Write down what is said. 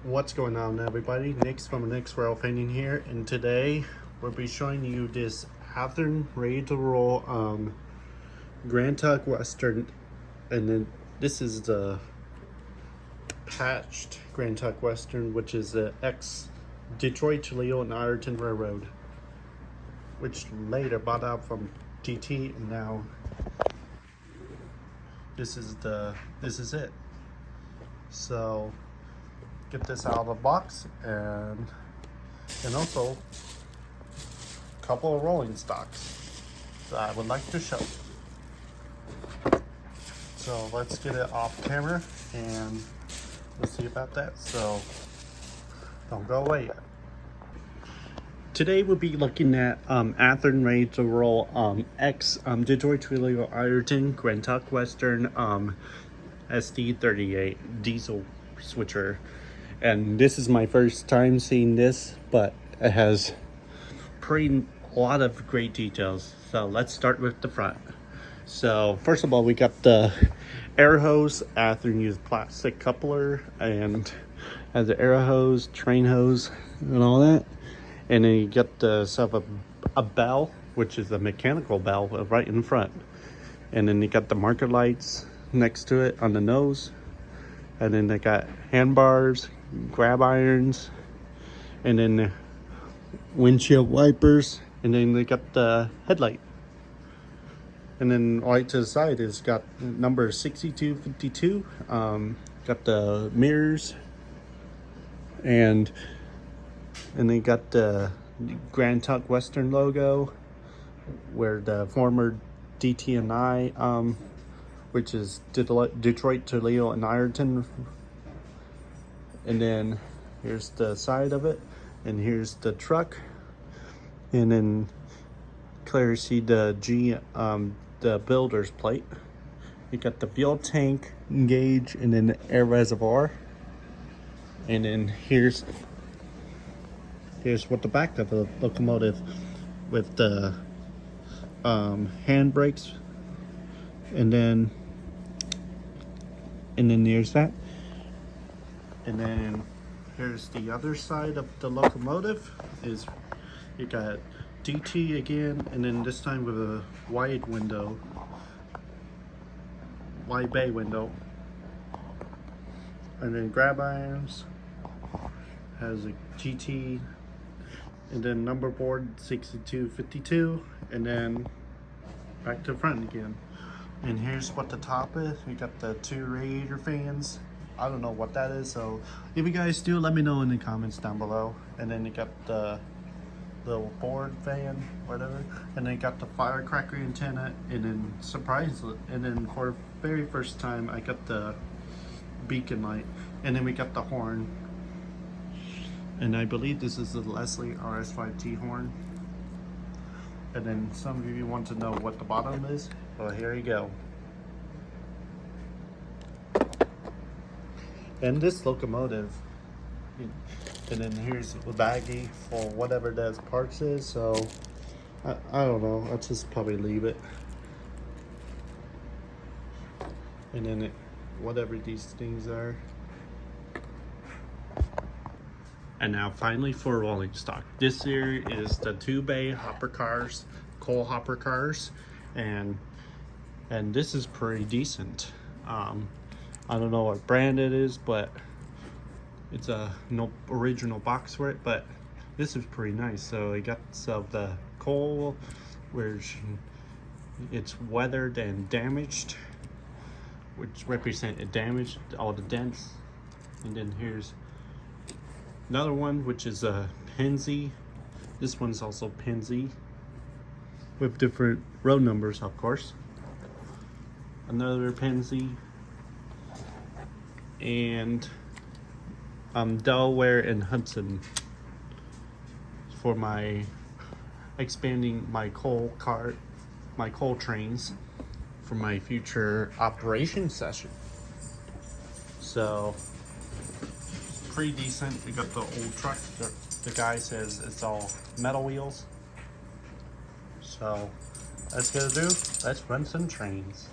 What's going on, everybody? Nick's from Nick's Rail Painting here, and today we'll be showing you this Athearn ready to roll Grand Tuck Western, and then this is the patched Grand Tuck Western, which is the ex Detroit, Toledo, and Ironton Railroad, which later bought out from DT, and now this is it. So get this out of the box, and also a couple of rolling stocks that I would like to show. So let's get it off camera and we'll see about that. So don't go away yet. Today we'll be looking at Athearn ready to roll ex Detroit, Toledo, Ironton Grand Tuck Western SD38 diesel switcher. And this is my first time seeing this, but it has a lot of great details. So let's start with the front. So first of all, we got the air hose. Athearn used plastic coupler and has the air hose, train hose, and all that. And then you get a bell, which is a mechanical bell right in front. And then you got the marker lights next to it on the nose. And then they got handbars, grab irons, and then the windshield wipers, and then they got the headlight. And then right to the side is got number 6252. Got the mirrors, and they got the Grand Tuck Western logo, where the former DT&I, which is Detroit, Toledo, and Ironton. And then here's the side of it, and here's the truck, and then clear see the the builder's plate. You got the fuel tank gauge, and then the air reservoir, and then here's what the back of the locomotive with the hand brakes, and then there's that. And then here's the other side of the locomotive. Is you got DT again, and then this time with a wide bay window, and then grab irons, has a GT, and then number board 6252, and then back to front again. And here's what the top is. We got the 2 radiator fans. I don't know what that is, so if you guys do, let me know in the comments down below. And then you got the little board fan, whatever, and then you got the firecracker antenna, and then surprisingly, and then for the very first time, I got the beacon light, and then we got the horn, and I believe this is the Leslie RS5T horn. And then some of you want to know what the bottom is. Well, here you go. And this locomotive, and then here's the baggie for whatever that parts is. So I don't know, I'll just probably leave it. And then whatever these things are. And now finally for rolling stock. This here is the 2-bay hopper cars, coal hopper cars, and this is pretty decent. I don't know what brand it is, but it's no original box for it, but this is pretty nice. So it got the coal, where it's weathered and damaged, which represent it damaged, all the dents. And then here's another one, which is a Penzi. This one's also Penzi, with different road numbers, of course. Another Penzi, and Delaware and Hudson for my expanding my coal trains for my future operation session. So pretty decent. We got the old truck. The guy says it's all metal wheels. So let's go let's run some trains.